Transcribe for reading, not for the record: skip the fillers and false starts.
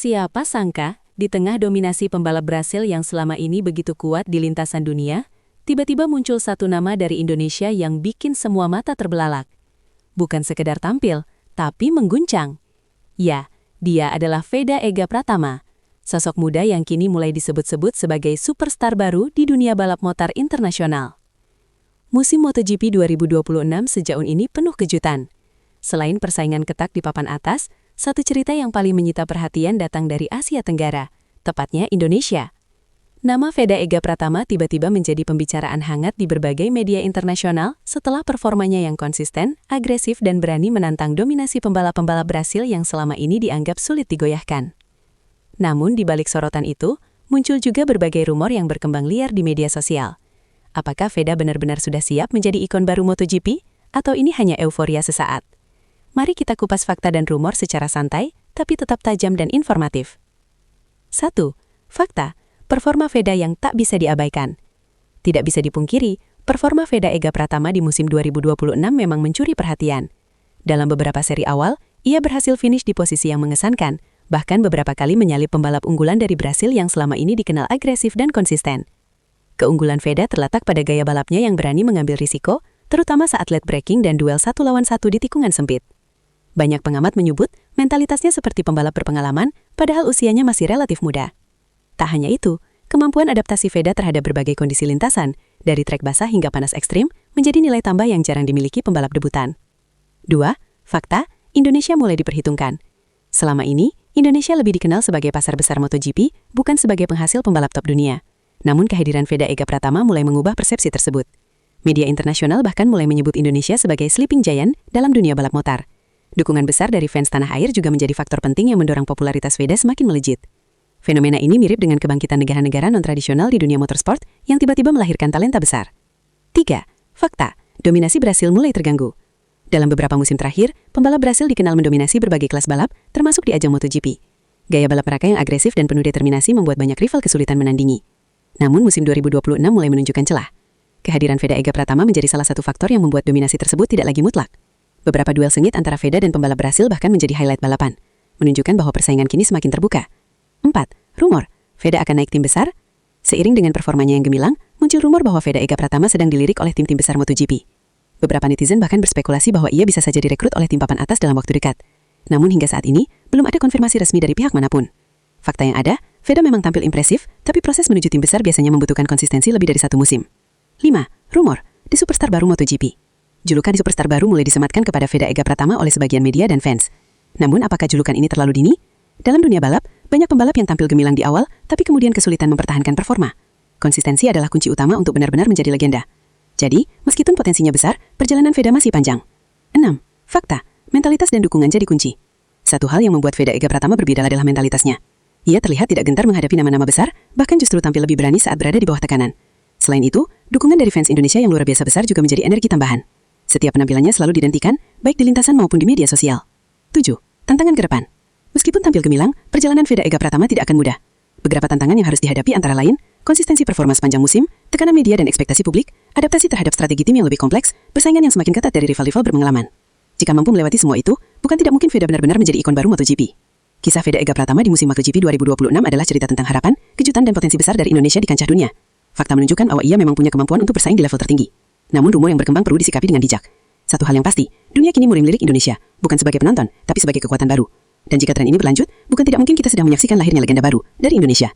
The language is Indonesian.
Siapa sangka, di tengah dominasi pembalap Brasil yang selama ini begitu kuat di lintasan dunia, tiba-tiba muncul satu nama dari Indonesia yang bikin semua mata terbelalak. Bukan sekedar tampil, tapi mengguncang. Ya, dia adalah Veda Ega Pratama, sosok muda yang kini mulai disebut-sebut sebagai superstar baru di dunia balap motor internasional. Musim MotoGP 2026 sejauh ini penuh kejutan. Selain persaingan ketat di papan atas, satu cerita yang paling menyita perhatian datang dari Asia Tenggara, tepatnya Indonesia. Nama Veda Ega Pratama tiba-tiba menjadi pembicaraan hangat di berbagai media internasional setelah performanya yang konsisten, agresif dan berani menantang dominasi pembalap-pembalap Brasil yang selama ini dianggap sulit digoyahkan. Namun di balik sorotan itu, muncul juga berbagai rumor yang berkembang liar di media sosial. Apakah Veda benar-benar sudah siap menjadi ikon baru MotoGP? Atau ini hanya euforia sesaat? Mari kita kupas fakta dan rumor secara santai, tapi tetap tajam dan informatif. 1. Fakta, performa Veda yang tak bisa diabaikan. Tidak bisa dipungkiri, performa Veda Ega Pratama di musim 2026 memang mencuri perhatian. Dalam beberapa seri awal, ia berhasil finish di posisi yang mengesankan, bahkan beberapa kali menyalip pembalap unggulan dari Brasil yang selama ini dikenal agresif dan konsisten. Keunggulan Veda terletak pada gaya balapnya yang berani mengambil risiko, terutama saat late braking dan duel 1 lawan 1 di tikungan sempit. Banyak pengamat menyebut mentalitasnya seperti pembalap berpengalaman, padahal usianya masih relatif muda. Tak hanya itu, kemampuan adaptasi Veda terhadap berbagai kondisi lintasan, dari trek basah hingga panas ekstrim, menjadi nilai tambah yang jarang dimiliki pembalap debutan. 2. Fakta, Indonesia mulai diperhitungkan. Selama ini, Indonesia lebih dikenal sebagai pasar besar MotoGP, bukan sebagai penghasil pembalap top dunia. Namun kehadiran Veda Ega Pratama mulai mengubah persepsi tersebut. Media internasional bahkan mulai menyebut Indonesia sebagai sleeping giant dalam dunia balap motor. Dukungan besar dari fans tanah air juga menjadi faktor penting yang mendorong popularitas Veda semakin melejit. Fenomena ini mirip dengan kebangkitan negara-negara non-tradisional di dunia motorsport yang tiba-tiba melahirkan talenta besar. 3. Fakta, dominasi Brasil mulai terganggu. Dalam beberapa musim terakhir, pembalap Brasil dikenal mendominasi berbagai kelas balap, termasuk di ajang MotoGP. Gaya balap mereka yang agresif dan penuh determinasi membuat banyak rival kesulitan menandingi. Namun musim 2026 mulai menunjukkan celah. Kehadiran Veda Ega Pratama menjadi salah satu faktor yang membuat dominasi tersebut tidak lagi mutlak. Beberapa duel sengit antara Veda dan pembalap Brasil bahkan menjadi highlight balapan, menunjukkan bahwa persaingan kini semakin terbuka. 4. Rumor, Veda akan naik tim besar? Seiring dengan performanya yang gemilang, muncul rumor bahwa Veda Ega Pratama sedang dilirik oleh tim-tim besar MotoGP. Beberapa netizen bahkan berspekulasi bahwa ia bisa saja direkrut oleh tim papan atas dalam waktu dekat. Namun hingga saat ini, belum ada konfirmasi resmi dari pihak manapun. Fakta yang ada, Veda memang tampil impresif, tapi proses menuju tim besar biasanya membutuhkan konsistensi lebih dari 1 musim. 5. Rumor, di superstar baru MotoGP. Julukan di superstar baru mulai disematkan kepada Veda Ega Pratama oleh sebagian media dan fans. Namun apakah julukan ini terlalu dini? Dalam dunia balap, banyak pembalap yang tampil gemilang di awal, tapi kemudian kesulitan mempertahankan performa. Konsistensi adalah kunci utama untuk benar-benar menjadi legenda. Jadi, meskipun potensinya besar, perjalanan Veda masih panjang. 6. Fakta, mentalitas dan dukungan jadi kunci. Satu hal yang membuat Veda Ega Pratama berbeda adalah mentalitasnya. Ia terlihat tidak gentar menghadapi nama-nama besar, bahkan justru tampil lebih berani saat berada di bawah tekanan. Selain itu, dukungan dari fans Indonesia yang luar biasa besar juga menjadi energi tambahan. Setiap penampilannya selalu didentikan, baik di lintasan maupun di media sosial. 7. Tantangan ke depan. Meskipun tampil gemilang, perjalanan Veda Ega Pratama tidak akan mudah. Beberapa tantangan yang harus dihadapi antara lain, konsistensi performa sepanjang musim, tekanan media dan ekspektasi publik, adaptasi terhadap strategi tim yang lebih kompleks, persaingan yang semakin ketat dari rival-rival berpengalaman. Jika mampu melewati semua itu, bukan tidak mungkin Veda benar-benar menjadi ikon baru MotoGP. Kisah Veda Ega Pratama di musim MotoGP 2026 adalah cerita tentang harapan, kejutan dan potensi besar dari Indonesia di kancah dunia. Fakta menunjukkan bahwa ia memang punya kemampuan untuk bersaing di level tertinggi. Namun rumor yang berkembang perlu disikapi dengan bijak. Satu hal yang pasti, dunia kini mulai melirik Indonesia, bukan sebagai penonton, tapi sebagai kekuatan baru. Dan jika tren ini berlanjut, bukan tidak mungkin kita sedang menyaksikan lahirnya legenda baru dari Indonesia.